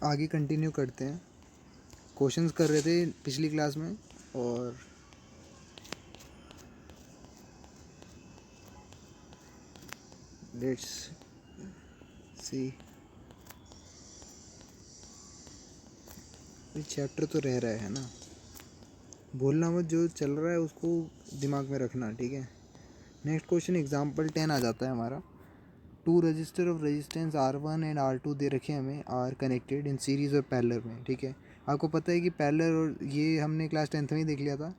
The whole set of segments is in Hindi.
आगे कंटिन्यू करते हैं। क्वेश्चंस कर रहे थे पिछली क्लास में और लेट्स सी। ये चैप्टर तो रह रहा है ना, बोलना मत, जो चल रहा है उसको दिमाग में रखना, ठीक है। नेक्स्ट क्वेश्चन एग्जाम्पल 10 आ जाता है हमारा। Two register of resistance R1 and R2 दे रखे हैं हमें, आर कनेक्टेड इन सीरीज़ और पैरेलल में, ठीक है। आपको पता है कि पैरेलल और ये हमने क्लास 10th में ही देख लिया था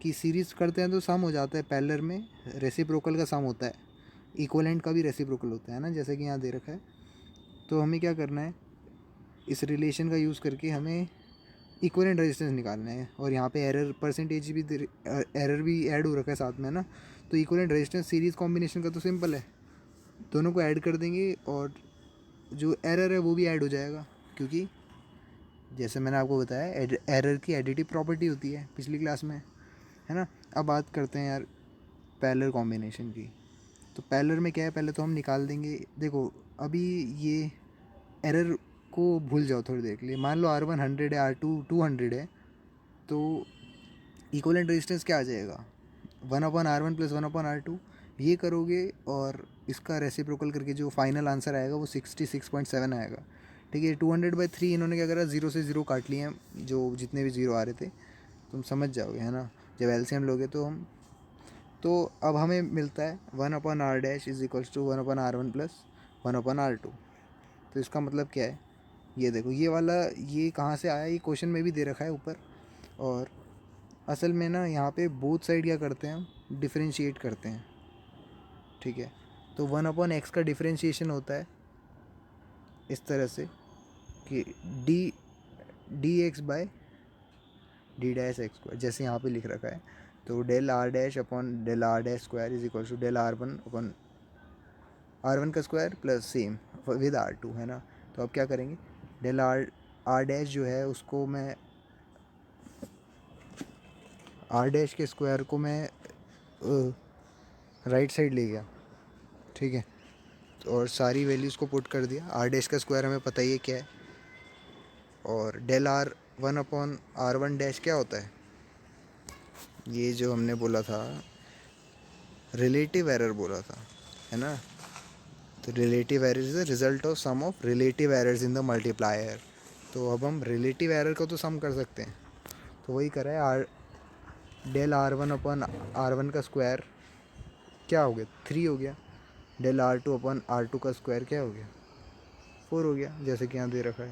कि सीरीज़ करते हैं तो सम हो जाता है, पैरेलल में रेसिप्रोकल का सम होता है, इक्वलेंट का भी रेसिप्रोकल होता है ना, जैसे कि यहाँ दे रखा है। तो हमें क्या करना है, इस रिलेशन का यूज़ करके हमें इक्वलेंट रेजिस्टेंस निकालना है। और यहाँ पे एरर परसेंटेज भी एरर भी ऐड हो रखा है साथ में ना। तो इक्वलेंट रेजिस्टेंस सीरीज़ कॉम्बिनेशन का तो सिंपल है, दोनों को ऐड कर देंगे और जो एरर है वो भी ऐड हो जाएगा, क्योंकि जैसे मैंने आपको बताया एरर की एडिटिव प्रॉपर्टी होती है पिछली क्लास में, है ना। अब बात करते हैं यार पैरेलल कॉम्बिनेशन की। तो पैरेलल में क्या है, पहले तो हम निकाल देंगे। देखो अभी ये एरर को भूल जाओ थोड़ी देर के लिए। मान लो R1 100 है, R2 200 है, तो इक्वलेंट रेजिस्टेंस क्या आ जाएगा, 1/R1 + 1/R2। ये करोगे और इसका रेसिप्रोकल करके जो फाइनल आंसर आएगा वो 66.7 आएगा, ठीक है। 200/3 इन्होंने क्या करा, 0 से 0 काट लिए हैं, जो जितने भी 0 आ रहे थे, तुम समझ जाओगे, है ना। जब एलसीएम लोगे तो हम, तो अब हमें मिलता है 1/R dash is equals to 1/R1 + 1/R2। तो इसका मतलब क्या है, ये देखो ये वाला, ये कहाँ से आया, ये क्वेश्चन में भी दे रखा है ऊपर। और असल में ना यहाँ पे बोथ साइड क्या करते हैं, हम डिफरेंशिएट करते हैं, ठीक है। तो 1/x का डिफरेंशिएशन होता है इस तरह से कि dx/d-x², जैसे यहाँ पे लिख रखा है। तो del r डैश/del r डैश² is equal to del r1/r1 का square plus same with R2, है ना। तो अब क्या करेंगे, del r डैश जो है उसको मैं r डैश के स्क्वायर को मैं राइट साइड ले गया, ठीक है। और सारी वैल्यूज़ को पुट कर दिया। r डैश का स्क्वायर हमें पता ही है क्या है, और del r1/r1 डैश क्या होता है, ये जो हमने बोला था रिलेटिव एरर बोला था, है ना। तो relative error is the result of sum of relative errors in the multiplier. तो अब हम रिलेटिव एरर को तो सम कर सकते हैं, तो वही करा है। del r1/r1 का स्क्वायर क्या हो गया, 3 हो गया। del r2/r2 का स्क्वायर क्या हो गया, 4 हो गया, जैसे कि यहाँ दे रखा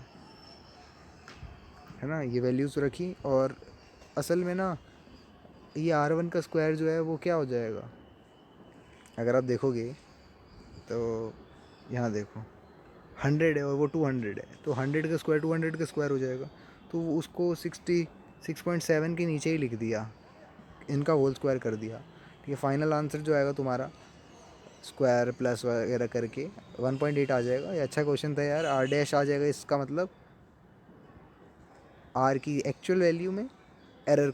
है ना। ये वैल्यूज़ रखी, और असल में ना ये r1 का स्क्वायर जो है वो क्या हो जाएगा, अगर आप देखोगे तो यहाँ देखो 100 है और वो 200 है, तो 100 का स्क्वायर 200 का स्क्वायर हो जाएगा। तो उसको 66.7 के नीचे ही लिख दिया, इनका होल स्क्वायर कर दिया, ठीक है। फाइनल आंसर जो आएगा तुम्हारा स्क्वायर प्लस वगैरह करके 1.8 आ जाएगा। ये अच्छा क्वेश्चन था यार। r डैश आ जाएगा, इसका मतलब r की एक्चुअल वैल्यू में एरर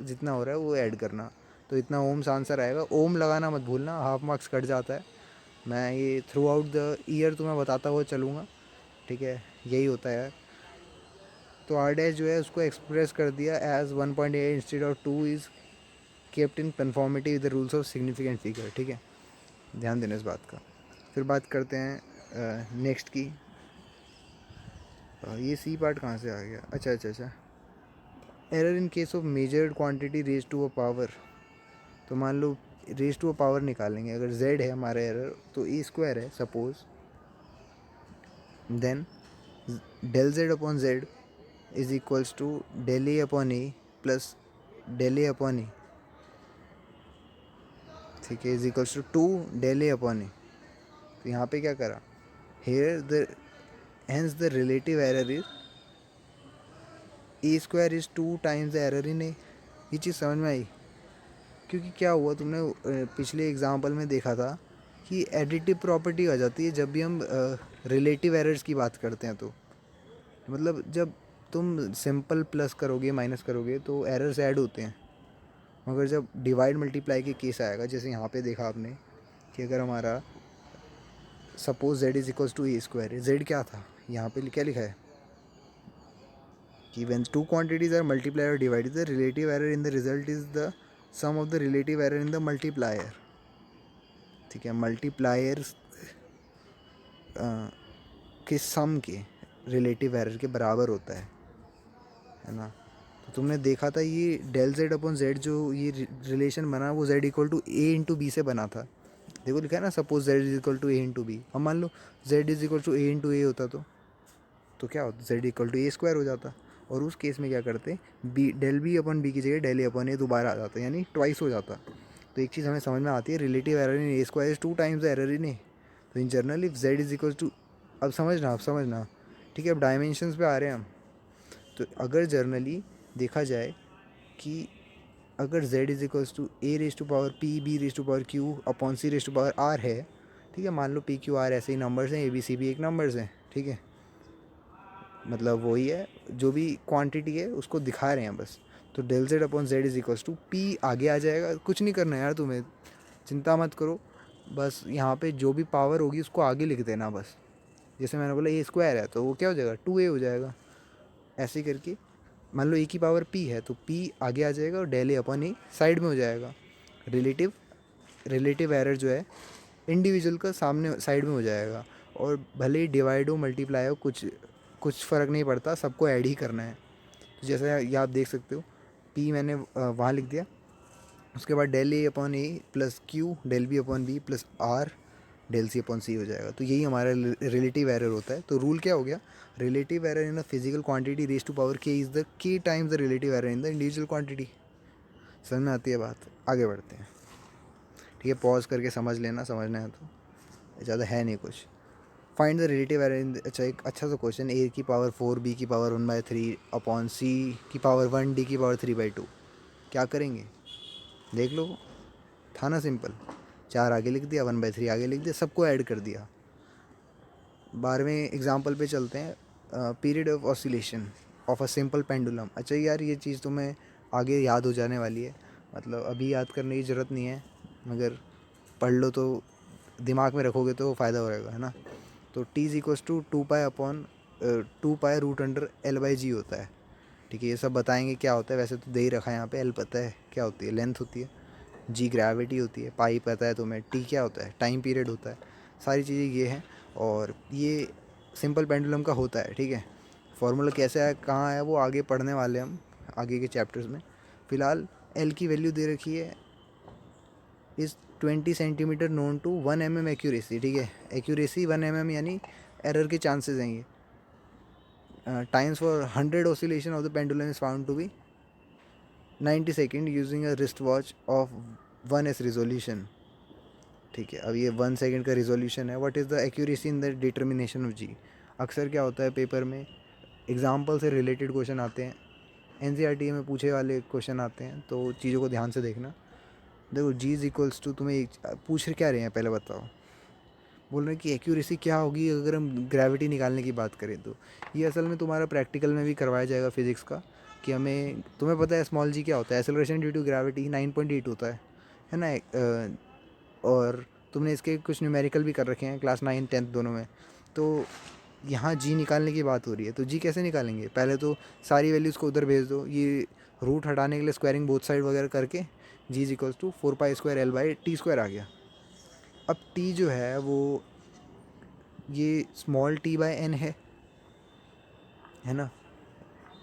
जितना हो रहा है वो ऐड करना। तो इतना ओम्स आंसर आएगा। ओम लगाना मत भूलना, हाफ मार्क्स कट जाता है। मैं ये थ्रू आउट द ईयर तुम्हें बताता हुआ चलूँगा, ठीक है, यही होता है यार। तो r डैश जो है उसको एक्सप्रेस कर दिया as 1.8 instead of 2 is kept in conformity with the rules of significant figure, ठीक है। ध्यान देना इस बात का। फिर बात करते हैं नेक्स्ट की। ये सी पार्ट कहाँ से आ गया, अच्छा। Error in case of measured quantity raise to a power. तो मान लो रेज टू अ पावर निकालेंगे, अगर z है हमारा एरर तो a² है suppose, then del z/z is equals to del a/a plus del a/a, ठीक है, is equals to 2 del a/a। तो यहाँ पे क्या करा, here the hence the relative error is a² is 2 times the error in a। ये चीज़ समझ में आई, क्योंकि क्या हुआ, तुमने पिछले एग्जाम्पल में देखा था कि एडिटिव प्रॉपर्टी आ जाती है जब भी हम रिलेटिव एरर्स की बात करते हैं। तो मतलब जब तुम सिंपल प्लस करोगे माइनस करोगे तो एरर्स ऐड होते हैं, मगर जब डिवाइड मल्टीप्लाई के केस आएगा, जैसे यहाँ पे देखा आपने कि अगर हमारा suppose z is equals to a² है, z क्या था, यहाँ पे क्या लिखा है कि when two quantities are multiplied or divided, the relative error in the result is the sum of the relative error in the multiplier. ठीक है, मल्टीप्लायर्स के सम के रिलेटिव एरर के बराबर होता है ना। तो तुमने देखा था ये डेल जेड अपॉन जेड जो ये रिलेशन बना वो Z equal to A into B से बना था। देखो लिखा है ना, suppose Z is equal to A into B. अब मान लो Z is equal to A into A होता तो क्या होता, Z equal to A square हो जाता। और उस केस में क्या करते, बी डेल बी अपन बी की जगह डेल ए अपन ए दोबारा आ जाता, यानी ट्वाइस हो जाता। तो एक चीज़ हमें समझ में आती है, relative error in a square is 2 times the error in a. तो in general if z is equal to, अब समझना ठीक है। अब डायमेंशंस पे आ रहे हैं हम। तो अगर जर्नली देखा जाए कि अगर z is equals to A raise to power P B raise to power Q upon C raise to power R है, ठीक है। मान लो पी क्यू आर ऐसे ही नंबर्स हैं, ए बी सी भी एक नंबर्स हैं, ठीक है। मतलब वही है, जो भी क्वांटिटी है उसको दिखा रहे हैं बस। तो del Z upon Z is equals to P आगे आ जाएगा। कुछ नहीं करना यार तुम्हें, चिंता मत करो। बस यहाँ पे जो भी पावर होगी उसको आगे लिख देना बस। जैसे मैंने बोला ए स्क्वायर है तो वो क्या हो जाएगा 2a हो जाएगा। ऐसे ही करके मान लो ए की पावर p है तो p आगे आ जाएगा और del a upon A side में हो जाएगा। रिलेटिव एरर जो है इंडिविजुअल का सामने साइड में हो जाएगा। और भले ही डिवाइड हो मल्टीप्लाई हो कुछ फ़र्क नहीं पड़ता, सबको ऐड ही करना है। तो जैसे ये आप देख सकते हो, p मैंने वहाँ लिख दिया, उसके बाद del a upon a plus q del b upon b plus r del c upon c हो जाएगा। तो यही हमारा रिलेटिव एरर होता है। तो रूल क्या हो गया, relative error in a physical quantity raise to power K is the K times the relative error in the individual quantity. समझ में आती है बात, आगे बढ़ते हैं। ठीक है, पॉज करके समझ लेना, समझना है तो, ज़्यादा है नहीं कुछ। फाइंड द रिलेटिव एरर इन, अच्छा एक अच्छा सा क्वेश्चन, ए की पावर 4 बी की पावर 1/3 अपॉन सी की पावर 1 डी की पावर 3/2। क्या करेंगे देख लो, था ना सिंपल। 4 आगे लिख दिया, 1/3 आगे लिख दिया, सबको ऐड कर दिया। 12वें एग्जाम्पल पे चलते हैं, period of oscillation of a simple pendulum. अच्छा यार ये चीज़ तुम्हें आगे याद हो जाने वाली है, मतलब अभी याद करने की ज़रूरत नहीं है, मगर पढ़ लो तो दिमाग में रखोगे तो फ़ायदा हो रहेगा, है ना। तो T is equals to 2 pi upon 2 pi root under L/G होता है। ठीक है, ये सब बताएंगे क्या होता है, वैसे तो दे ही रखा है यहाँ पे। एल पता है क्या होती है, लेंथ होती है। जी ग्रेविटी होती है। पाई पता है तुम्हें। टी क्या होता है, टाइम पीरियड होता है। सारी चीज़ें ये हैं और ये सिंपल पेंडुलम का होता है। ठीक है, फार्मूला कैसे आया कहाँ आया वो आगे पढ़ने वाले हम आगे के चैप्टर्स में। फ़िलहाल एल की वैल्यू दे रखी है इस 20 centimetre known to 1 mm accuracy. ठीक है, एक्यूरेसी 1 mm यानी एरर के चांसेस हैं ये। Times for 100 oscillation of the pendulum is found to be 90 second using a wrist watch of 1s resolution. ठीक है, अब ये 1 सेकेंड का रिजोल्यूशन है। What is the accuracy in the determination of g. अक्सर क्या होता है पेपर में एग्जाम्पल से रिलेटेड क्वेश्चन आते हैं, एनसीईआरटी में पूछे वाले क्वेश्चन आते हैं, तो चीज़ों को ध्यान से देखना। देखो जी इज इक्वल्स टू, तुम्हें एक पूछ क्या रहे हैं पहले बताओ। बोल रहे हैं कि एक्यूरेसी क्या होगी अगर हम ग्रेविटी निकालने की बात करें। तो ये असल में तुम्हारा प्रैक्टिकल में भी करवाया जाएगा फिजिक्स का, कि हमें तुम्हें पता है स्मॉल जी क्या होता है, एक्सेलरेशन ड्यू टू ग्रेविटी 9.8 होता है ना। और तुमने इसके कुछ न्यूमेरिकल भी कर रखे हैं क्लास 9 10 दोनों में। तो यहाँ जी निकालने की बात हो रही है, तो जी कैसे निकालेंगे, पहले तो सारी वैल्यूज़ को उधर भेज दो, ये रूट हटाने के लिए स्क्वायरिंग बोथ साइड वगैरह करके g is equals to 4 pi square L/T² आ गया। अब टी जो है वो ये स्मॉल t/n है ना।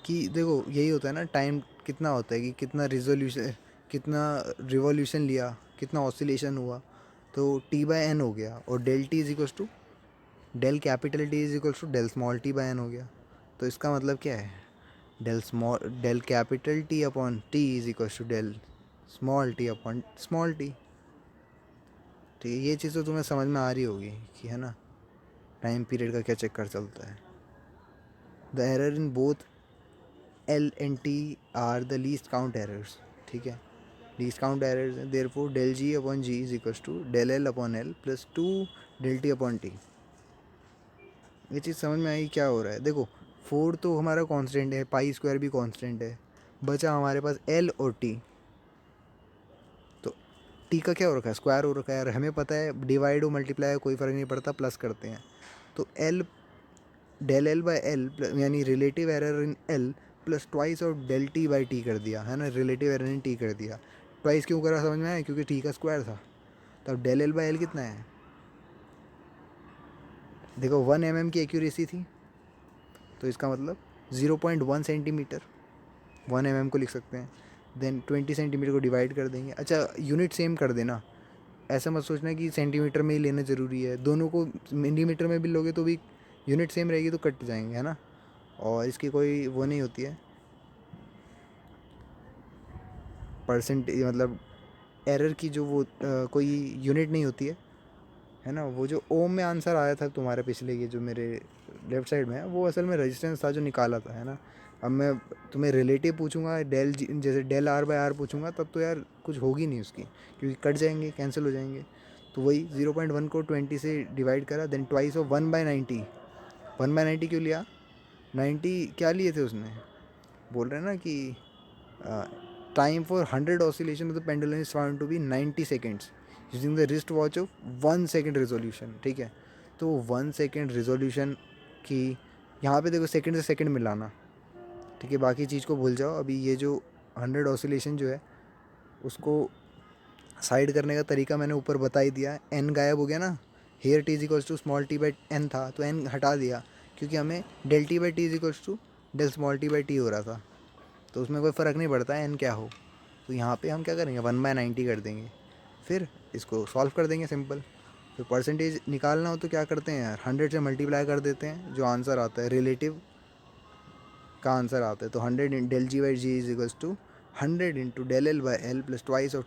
कि देखो यही होता है ना, टाइम कितना होता है कि कितना रिजोल्यूशन, कितना रिवॉल्यूशन लिया, कितना ऑसिलेशन हुआ, तो t/n हो गया। और del T is equals to del capital T is equals to del small t/n हो गया। तो इसका मतलब क्या है, del capital T upon T is equals to del small T upon small T. ठीक है, ये चीज़ तो तुम्हें समझ में आ रही होगी कि है ना टाइम पीरियड का क्या चक्कर चलता है। The error in both L and T are the least count errors. ठीक है, लीस्ट काउंट एरर्स हैं, therefore del G upon G is equals to del L upon L plus 2 del T upon T. ये चीज़ समझ में आई क्या हो रहा है। देखो 4 तो हमारा कांस्टेंट है, पाई स्क्वायर भी कांस्टेंट है, बचा हमारे पास L और T। तो T का क्या हो रखा है, स्क्वायर हो रखा है, और हमें पता है डिवाइड हो मल्टीप्लाई हो कोई फ़र्क नहीं पड़ता, प्लस करते हैं। तो L del l by l यानी relative error in l plus twice of del T by t कर दिया है ना, रिलेटिव एरर इन टी कर दिया। ट्वाइस क्यों करा समझ में आया, क्योंकि टी का स्क्वायर था। तो अब डेल एल बाई एल कितना है, देखो 1 mm की एक्यूरेसी थी, तो इसका मतलब 0.1 सेंटीमीटर 1 mm को लिख सकते हैं। देन 20 सेंटीमीटर को डिवाइड कर देंगे। अच्छा यूनिट सेम कर देना, ऐसा मत सोचना कि सेंटीमीटर में ही लेना ज़रूरी है, दोनों को मिलीमीटर में भी लोगे तो भी यूनिट सेम रहेगी तो कट जाएंगे है ना, और इसकी कोई वो नहीं होती है परसेंट, मतलब एरर की जो वो कोई यूनिट नहीं होती है ना। वो जो ओम में आंसर आया था तुम्हारे पिछले, ये जो मेरे लेफ्ट साइड में है, वो असल में रेजिस्टेंस था जो निकाला था है ना। अब मैं तुम्हें रिलेटिव पूछूंगा जैसे डेल आर बाई आर पूछूंगा, तब तो यार कुछ होगी नहीं उसकी, क्योंकि कट जाएंगे, कैंसिल हो जाएंगे। तो वही 0.1 को 20 से डिवाइड करा, देन ट्वाइस ऑफ 1/90। 1/90 क्यों लिया, 90 क्या लिए थे उसने, बोल रहे हैं ना कि time for 100 oscillation of the pendulum is found to be 90 seconds using the wrist watch of 1 second resolution. ठीक है, तो 1 सेकेंड रेजोल्यूशन की यहाँ पे देखो सेकेंड से सेकेंड मिलाना, ठीक है, बाकी चीज़ को भूल जाओ। अभी ये जो 100 ऑसिलेशन जो है उसको साइड करने का तरीका मैंने ऊपर बता ही दिया। एन गायब हो गया ना, here T is equals to small T by N था, तो एन हटा दिया, क्योंकि हमें del T by T is equals to del small T by T हो रहा था, तो उसमें कोई फ़र्क नहीं पड़ता एन क्या हो। तो यहाँ पे हम क्या करेंगे, 1/90 कर देंगे, फिर इसको सॉल्व कर देंगे सिंपल। फिर परसेंटेज निकालना हो तो क्या करते हैं यार, 100 से मल्टीप्लाई कर देते हैं, जो आंसर आता है रिलेटिव का आंसर आता है। तो 100 in del g by g is equals to 100 into del l by l plus twice of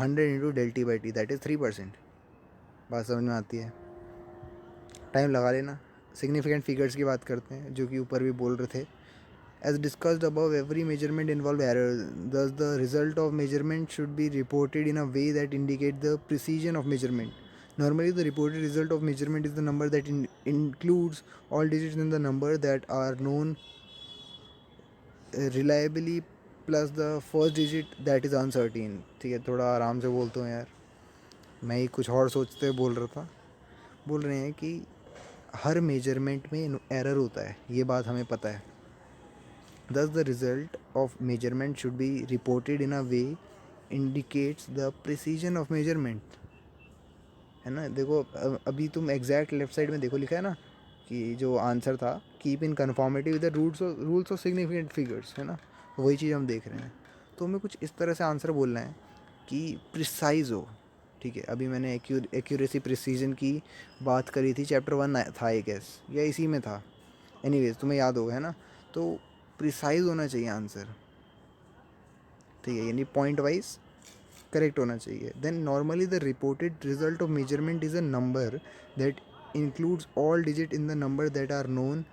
100 into del T by t, that is 3%। बात समझ में आती है, टाइम लगा लेना। सिग्निफिकेंट फिगर्स की बात करते हैं, जो कि ऊपर भी बोल रहे थे। As discussed above, every measurement involves error. Thus, the result of measurement should be reported in a way that indicates the precision of measurement. Normally, the reported result of measurement is the number that includes all digits in the number that are known reliably plus the first digit that is uncertain. ठीक है, थोड़ा आराम से बोलते हो यार, मैं ही कुछ और सोचते बोल रहा था। बोल रहे हैं कि हर मेजरमेंट में एरर होता है, ये बात हमें पता है। Thus, the result of measurement should be reported in a way indicates the precision of measurement, है ना। देखो अभी तुम एग्जैक्ट लेफ्ट साइड में देखो, लिखा है ना कि जो आंसर था, keep in conformity with the rules of significant figures, है ना। वही चीज़ हम देख रहे हैं। तो हमें कुछ इस तरह से आंसर बोलना है कि प्रिसाइज हो। ठीक है, अभी मैंने एक्यूरेसी प्रिसीजन की बात करी थी, चैप्टर 1 था आई गेस, या इसी में था, एनीवेज तुम्हें याद होगा है ना। तो प्रिसाइज होना चाहिए आंसर, ठीक है, यानी पॉइंट वाइज करेक्ट होना चाहिए। Then normally the reported result of measurement is a number that includes all digit in the number that are known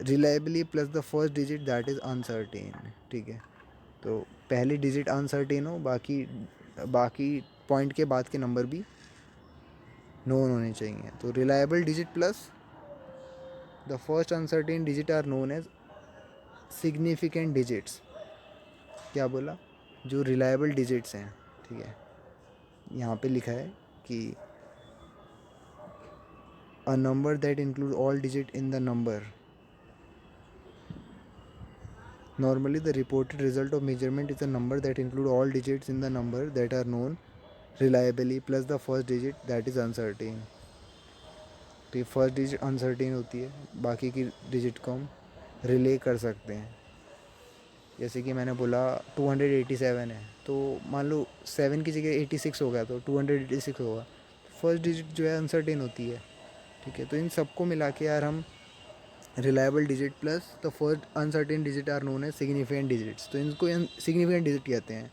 reliably plus the first digit that is uncertain. ठीक है, तो पहली डिजिट अनसर्टेन हो, बाकी बाकी पॉइंट के बाद के नंबर भी नोन होने चाहिए। तो reliable digit plus the first uncertain digit are known as significant digits. क्या बोला, जो रिलायबल डिजिट्स हैं, ठीक है, यहाँ पे लिखा है कि a number that include all digit in the number. Normally the reported result of measurement is a number that include all digits in the number that are known reliably plus the first digit that is uncertain. तो ये फर्स्ट डिजिट अनसर्टेन होती है, बाकी की डिजिट को हम रिले कर सकते हैं। जैसे कि मैंने बोला 287 है, तो मान लो 7 की जगह 86 हो गया, तो 286 होगा। फर्स्ट डिजिट जो है अनसर्टेन होती है, ठीक है। तो इन सबको मिला के यार हम reliable digit plus the first uncertain digit are known as significant digits, तो इनको सिग्निफिकेंट डिजिट कहते हैं,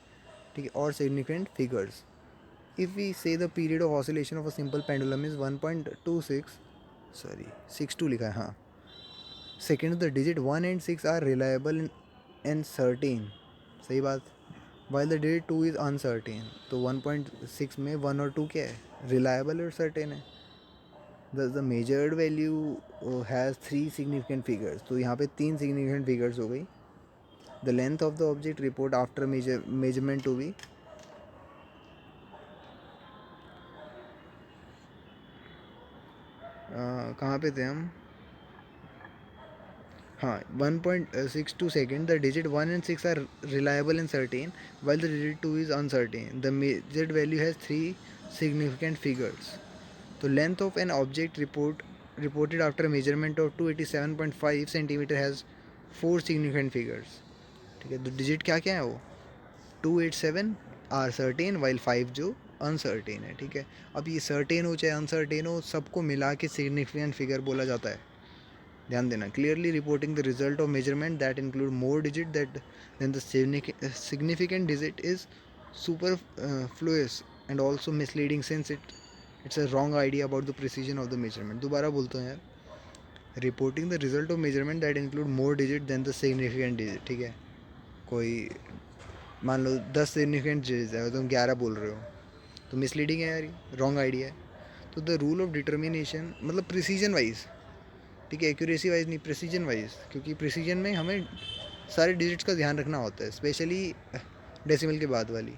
ठीक है, और significant figures. If we say the period of oscillation of a simple pendulum is 1.26 लिखा है, हाँ, second the digit 1 and 6 are reliable and certain, सही बात, while the digit 2 is uncertain. तो 1.6 में 1 और 2 क्या है, रिलायबल और सर्टेन है। Thus the measured value has 3 significant figures, तो यहाँ पे 3 significant figures हो गई। The length of the object report after measurement to be कहाँ पे थे हम? हाँ, 1.62 second. The digit 1 and 6 are reliable and certain while the digit 2 is uncertain. The measured value has 3 significant figures. तो length of an object reported after a measurement of 287.5 centimeter has 4 significant figures. ठीक है, तो डिजिट क्या क्या है वो? 287 आर सर्टेन वाइल 5 जो अनसर्टेन है. ठीक है, अब ये सर्टेन हो चाहे अनसर्टेन हो, सबको मिला के सिग्निफिकेंट फिगर बोला जाता है. ध्यान देना. Clearly reporting the result of measurement that include more digit that than the significant digit is superfluous and also misleading since it's a wrong idea about the precision of the measurement. दोबारा बोलता हूँ यार. Reporting the result of measurement that include more digit than the significant digit. ठीक है, कोई मान लो 10 सिग्निफिकेंट डिजिट है, तुम 11 बोल रहे हो, तो मिसलीडिंग है यार, रॉन्ग आइडिया है. तो द रूल ऑफ डिटर्मिनेशन मतलब प्रिसीजन वाइज. ठीक है, एक्यूरेसी वाइज नहीं, प्रिसीजन वाइज, क्योंकि प्रिसीजन में हमें सारे डिजिट्स का ध्यान रखना होता है, स्पेशली डेसिमल के बाद वाली.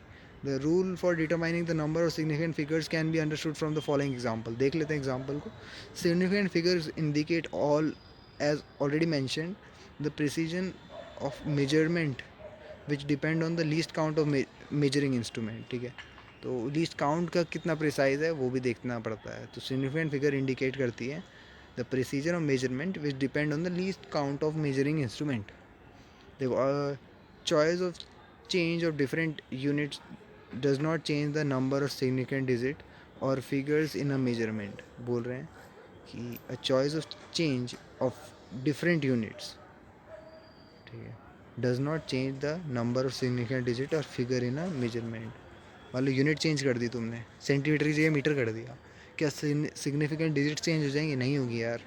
The rule for determining the number of significant figures can be understood from the following example. देख लेते हैं एग्जाम्पल को. Significant figures indicate all as already mentioned the precision of measurement which depend on the least count of measuring instrument. ठीक है, तो लीस्ट काउंट का कितना प्रिसाइज है वो भी देखना पड़ता है. तो सिग्निफिकेंट फिगर इंडिकेट करती है the precision of measurement which depend on the least count of measuring instrument. देखो, choice of change of different units does not change the number of significant digit और फिगर्स इन अ मेजरमेंट. बोल रहे हैं कि a choice of change of different units, ठीक है, does not change the number of significant digit और फिगर इन अ मेजरमेंट. मान लो यूनिट चेंज कर दी तुमने, सेंटीमीटर की जगह मीटर कर दिया, क्या सिग्निफिकेंट डिजिट चेंज हो जाएंगे? नहीं होगी यार.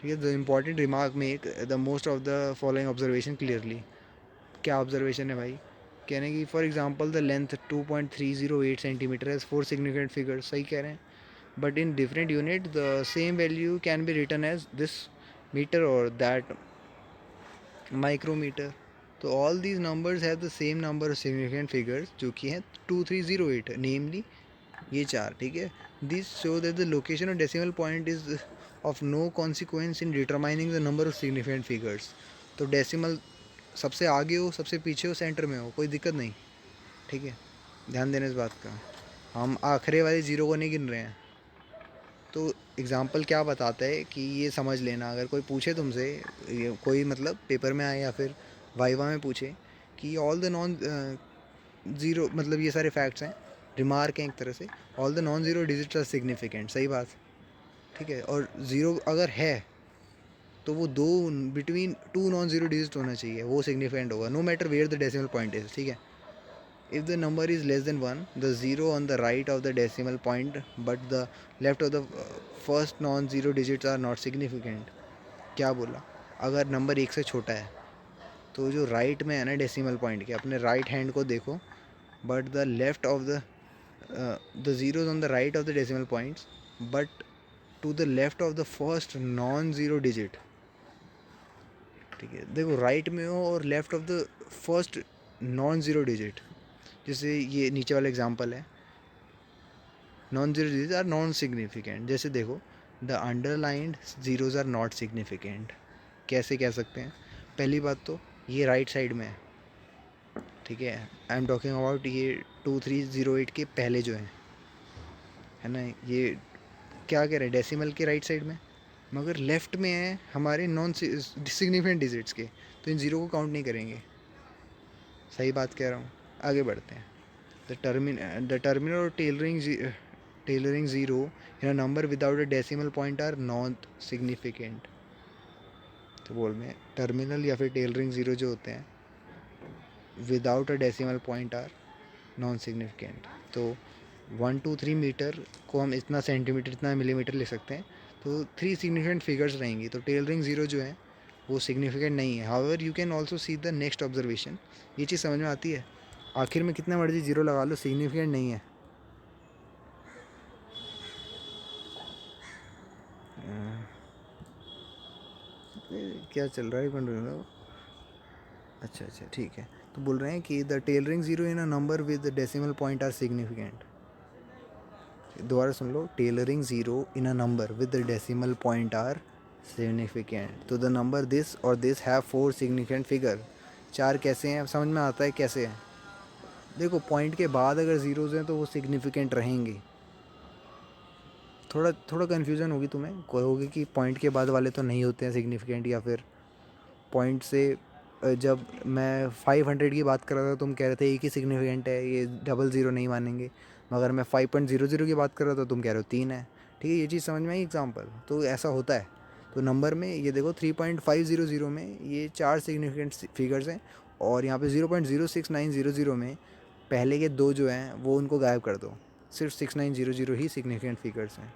ठीक है, the important remark make the most of the following observation clearly. क्या ऑब्जर्वेशन है भाई? कहने की for example the length 2.308 centimetre has 4 significant figures. सही कह रहे हैं, but in different unit the same value can be written as this metre और दैट माइक्रोमीटर. तो all these numbers have the same number of significant figures जो कि हैं 2308, नेमली ये 4. ठीक है, this show that the location of decimal point is of no consequence in determining the number of significant figures. तो डेसिमल सबसे आगे हो, सबसे पीछे हो, सेंटर में हो, कोई दिक्कत नहीं. ठीक है, ध्यान देना इस बात का. हम आखिरी वाले ज़ीरो को नहीं गिन रहे हैं. तो एग्ज़ाम्पल क्या बताता है कि ये समझ लेना. अगर कोई पूछे तुमसे, कोई मतलब पेपर में आए या फिर वाइवा में पूछे कि ऑल द नॉन ज़ीरो, मतलब ये सारे फैक्ट्स हैं, रिमार्क हैं एक तरह से, all the non zero digits are significant. सही बात. ठीक है, और ज़ीरो अगर है तो वो दो बिटवीन 2 नॉन ज़ीरो डिजिट होना चाहिए, वो सिग्निफिकेंट होगा, no matter where the decimal point is. ठीक है, if the number is less than 1, the zero on the right of the decimal point but the left of the first non-zero digits are not significant. क्या बोला? अगर नंबर एक से छोटा है तो जो राइट में है ना डेसिमल पॉइंट के, अपने राइट हैंड को देखो, but the left of the zeros on the right of the decimal points but to the left of the first non zero digit. ठीक है, देखो राइट में हो और left of the first non zero digit. जैसे ये नीचे वाला एग्जांपल है, non zero digit are non significant. जैसे देखो, the underlined zeros are not significant. कैसे कह सकते हैं? पहली बात तो ये राइट साइड में है. ठीक है, आई एम टॉकिंग अबाउट ये 2308 के पहले जो है ना, ये क्या कह रहे हैं, डेसिमल के राइट साइड में, मगर लेफ़्ट में है हमारे नॉन सिग्निफिकेंट डिजिट्स के, तो इन ज़ीरो को काउंट नहीं करेंगे. सही बात कह रहा हूँ. आगे बढ़ते हैं. The terminal or tailoring zero in a number without a decimal point are not significant. तो बोल में टर्मिनल या फिर टेलरिंग ज़ीरो जो होते हैं without a decimal point are non significant. तो 1 2 3 मीटर को हम इतना सेंटीमीटर, इतना मिलीमीटर ले सकते हैं, तो 3 सिग्निफिकेंट फिगर्स रहेंगी. तो टेलरिंग ज़ीरो जो है वो सिग्निफिकेंट नहीं है. However you can also see the next observation. ये चीज़ समझ में आती है? आखिर में कितना मर्जी ज़ीरो लगा लो, सिग्निफिकेंट नहीं है. क्या चल रहा है कंटिन्यू? अच्छा अच्छा, ठीक है. तो बोल रहे हैं कि the trailing zero in a number with decimal point are significant. दोबारा सुन लो, trailing zero in a number with the decimal point are significant, तो द नंबर दिस और दिस हैव 4 सिग्निफिकेंट फिगर। 4 कैसे हैं, अब समझ में आता है कैसे है। देखो पॉइंट के बाद अगर ज़ीरोज़ हैं तो वो सिग्निफिकेंट रहेंगे। थोड़ा थोड़ा कन्फ्यूज़न होगी तुम्हें, कहोगे कि पॉइंट के बाद वाले तो नहीं होते हैं सिग्निफिकेंट, या फिर पॉइंट से जब मैं 500 की बात कर रहा था तुम कह रहे थे एक ही सिग्निफिकेंट है, ये डबल ज़ीरो नहीं मानेंगे। मगर मैं 5.00 की बात कर रहा था, तुम कह रहे हो 3 है। ठीक है, ये चीज़ समझ में आई एग्जाम्पल, तो ऐसा होता है। तो नंबर में ये देखो 3.500 में ये 4 सिग्निफिकेंट फिगर्स हैं, और यहाँ पे 0.06900 में पहले के 2 जो हैं वो उनको गायब कर दो, सिर्फ 6900 ही सिग्निफिकेंट फिगर्स हैं।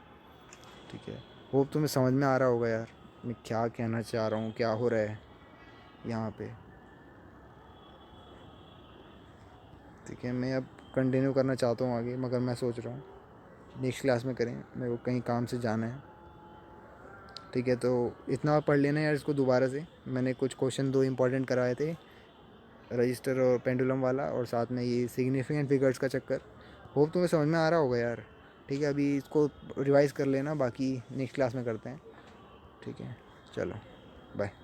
ठीक है, होप तुम्हें समझ में आ रहा होगा यार मैं क्या कहना चाह रहा हूँ, क्या हो रहा है यहाँ पे। ठीक है, मैं अब कंटिन्यू करना चाहता हूँ आगे, मगर मैं सोच रहा हूँ नेक्स्ट क्लास में करें, मेरे को कहीं काम से जाना है। ठीक है, तो इतना पढ़ लेना यार इसको दोबारा से। मैंने कुछ क्वेश्चन 2 इंपॉर्टेंट कराए थे, रजिस्टर और पेंडुलम वाला, और साथ में ये सिग्निफिकेंट फिगर्स का चक्कर। होप तुम्हें समझ में आ रहा होगा यार। ठीक है, अभी इसको रिवाइज़ कर लेना, बाकी नेक्स्ट क्लास में करते हैं। ठीक है, चलो बाय।